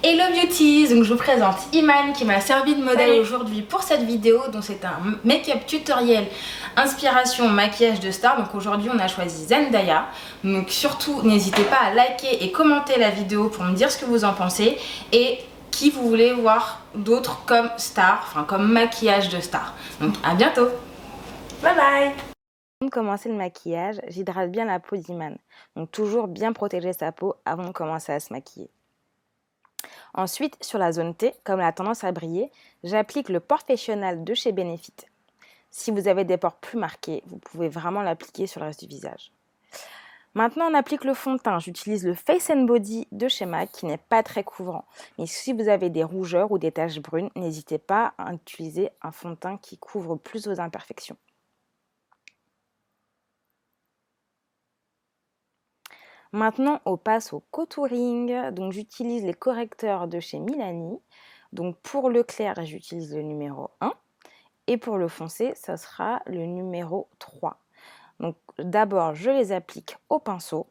Hello Beauties, donc je vous présente Iman qui m'a servi de modèle aujourd'hui pour cette vidéo. Donc c'est un make-up tutoriel inspiration maquillage de star. Donc aujourd'hui on a choisi Zendaya. Donc surtout n'hésitez pas à liker et commenter la vidéo pour me dire ce que vous en pensez et qui vous voulez voir d'autres comme star, enfin comme maquillage de star. Donc à bientôt. Bye bye. Avant de commencer le maquillage, j'hydrate bien la peau d'Iman. Donc toujours bien protéger sa peau avant de commencer à se maquiller. Ensuite, sur la zone T, comme elle a tendance à briller, j'applique le Professional de chez Benefit. Si vous avez des pores plus marqués, vous pouvez vraiment l'appliquer sur le reste du visage. Maintenant, on applique le fond de teint. J'utilise le Face and Body de chez MAC qui n'est pas très couvrant. Mais si vous avez des rougeurs ou des taches brunes, n'hésitez pas à utiliser un fond de teint qui couvre plus vos imperfections. Maintenant, on passe au contouring. Donc, j'utilise les correcteurs de chez Milani. Donc, pour le clair, j'utilise le numéro 1. Et pour le foncé, ça sera le numéro 3. Donc, d'abord, je les applique au pinceau.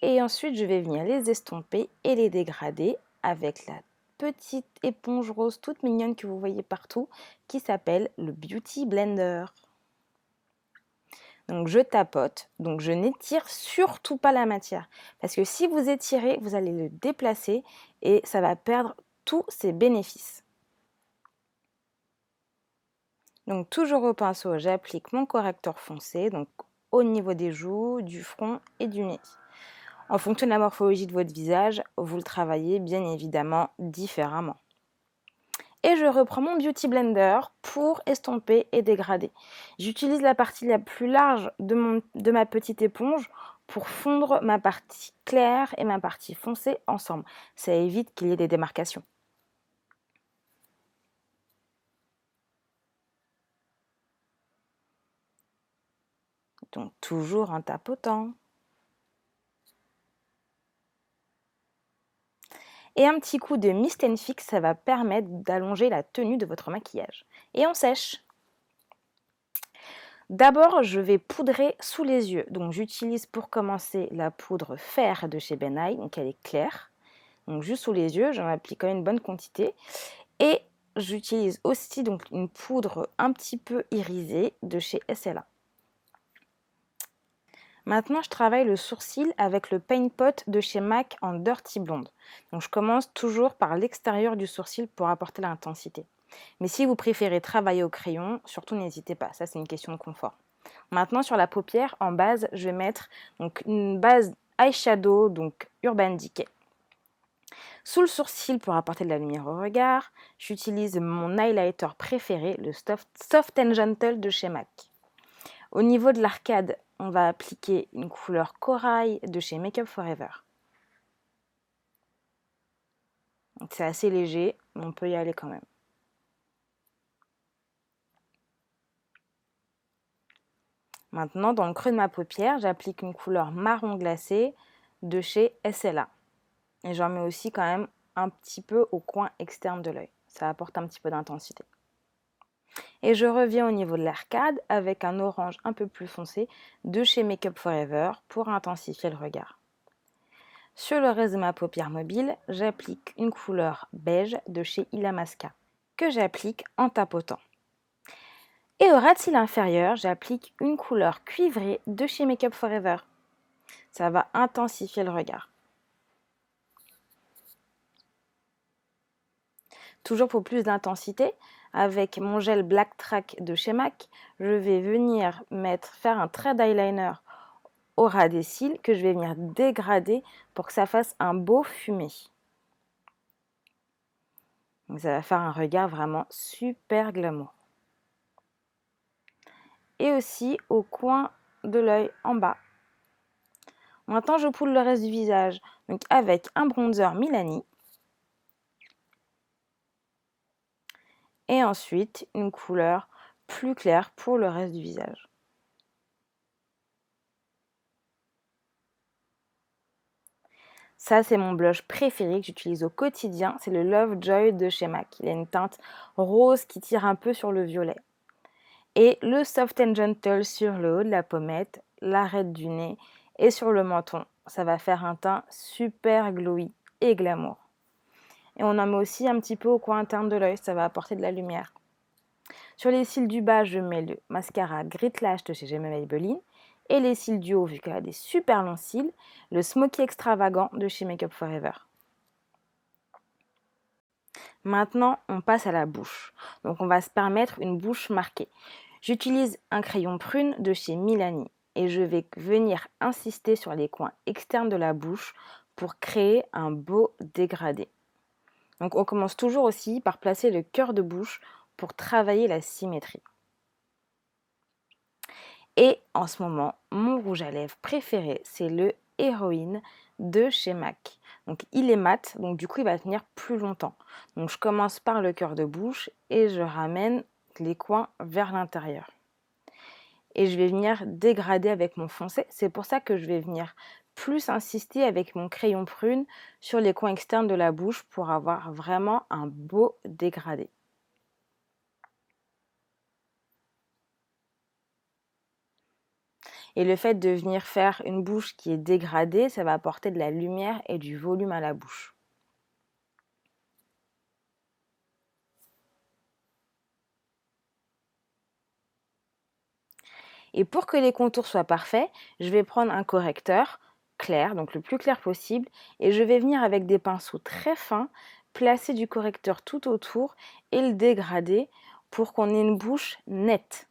Et ensuite, je vais venir les estomper et les dégrader avec la petite éponge rose toute mignonne que vous voyez partout, qui s'appelle le Beauty Blender. Donc je tapote, donc je n'étire surtout pas la matière. Parce que si vous étirez, vous allez le déplacer et ça va perdre tous ses bénéfices. Donc toujours au pinceau, j'applique mon correcteur foncé, donc au niveau des joues, du front et du nez. En fonction de la morphologie de votre visage, vous le travaillez bien évidemment différemment. Et je reprends mon Beauty Blender pour estomper et dégrader. J'utilise la partie la plus large de ma petite éponge pour fondre ma partie claire et ma partie foncée ensemble. Ça évite qu'il y ait des démarcations. Donc toujours en tapotant. Et un petit coup de Mist & Fix, ça va permettre d'allonger la tenue de votre maquillage. Et on sèche. D'abord, je vais poudrer sous les yeux. Donc j'utilise pour commencer la poudre Fer de chez Ben Nye, donc elle est claire. Donc juste sous les yeux, j'en applique quand même une bonne quantité. Et j'utilise aussi donc une poudre un petit peu irisée de chez SLA. Maintenant, je travaille le sourcil avec le Paint Pot de chez MAC en Dirty Blonde. Donc je commence toujours par l'extérieur du sourcil pour apporter l'intensité. Mais si vous préférez travailler au crayon, surtout n'hésitez pas, ça c'est une question de confort. Maintenant sur la paupière, en base, je vais mettre donc, une base eyeshadow, donc Urban Decay. Sous le sourcil, pour apporter de la lumière au regard, j'utilise mon highlighter préféré, le Soft and Gentle de chez MAC. Au niveau de l'arcade, on va appliquer une couleur corail de chez Make Up Forever. C'est assez léger, mais on peut y aller quand même. Maintenant, dans le creux de ma paupière, j'applique une couleur marron glacé de chez SLA. Et j'en mets aussi quand même un petit peu au coin externe de l'œil. Ça apporte un petit peu d'intensité. Et je reviens au niveau de l'arcade avec un orange un peu plus foncé de chez Make Up Forever pour intensifier le regard. Sur le reste de ma paupière mobile, j'applique une couleur beige de chez Illamasqua que j'applique en tapotant. Et au ras de cils inférieur, j'applique une couleur cuivrée de chez Make Up Forever. Ça va intensifier le regard. Toujours pour plus d'intensité, avec mon gel Black Track de chez MAC, je vais venir faire un trait d'eyeliner au ras des cils que je vais venir dégrader pour que ça fasse un beau fumé. Donc ça va faire un regard vraiment super glamour. Et aussi au coin de l'œil en bas. Maintenant, je poudre le reste du visage donc avec un bronzer Milani. Et ensuite, une couleur plus claire pour le reste du visage. Ça, c'est mon blush préféré que j'utilise au quotidien. C'est le Lovejoy de chez MAC. Il a une teinte rose qui tire un peu sur le violet. Et le Soft and Gentle sur le haut de la pommette, l'arête du nez et sur le menton. Ça va faire un teint super glowy et glamour. Et on en met aussi un petit peu au coin interne de l'œil, ça va apporter de la lumière. Sur les cils du bas, je mets le mascara Grit Lash de chez Gemma Maybelline. Et les cils du haut, vu qu'elle a des super longs cils, le Smoky Extravagant de chez Make Up For Ever. Maintenant, on passe à la bouche. Donc, on va se permettre une bouche marquée. J'utilise un crayon prune de chez Milani et je vais venir insister sur les coins externes de la bouche pour créer un beau dégradé. Donc, on commence toujours aussi par placer le cœur de bouche pour travailler la symétrie. Et en ce moment, mon rouge à lèvres préféré, c'est le Héroïne de chez MAC. Donc il est mat, donc du coup il va tenir plus longtemps. Donc je commence par le cœur de bouche et je ramène les coins vers l'intérieur. Et je vais venir dégrader avec mon foncé. C'est pour ça que je vais venir plus insister avec mon crayon prune sur les coins externes de la bouche pour avoir vraiment un beau dégradé. Et le fait de venir faire une bouche qui est dégradée, ça va apporter de la lumière et du volume à la bouche. Et pour que les contours soient parfaits, je vais prendre un correcteur clair, donc le plus clair possible, et je vais venir avec des pinceaux très fins, placer du correcteur tout autour et le dégrader pour qu'on ait une bouche nette.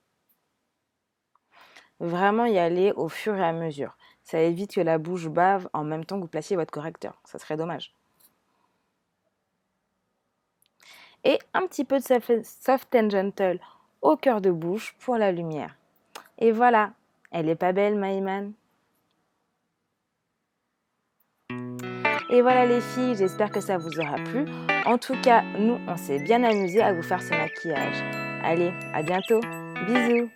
Vraiment y aller au fur et à mesure. Ça évite que la bouche bave en même temps que vous placiez votre correcteur. Ça serait dommage. Et un petit peu de Soft and Gentle au cœur de bouche pour la lumière. Et voilà, elle est pas belle, Maïman? Et voilà les filles, j'espère que ça vous aura plu. En tout cas, nous, on s'est bien amusés à vous faire ce maquillage. Allez, à bientôt. Bisous.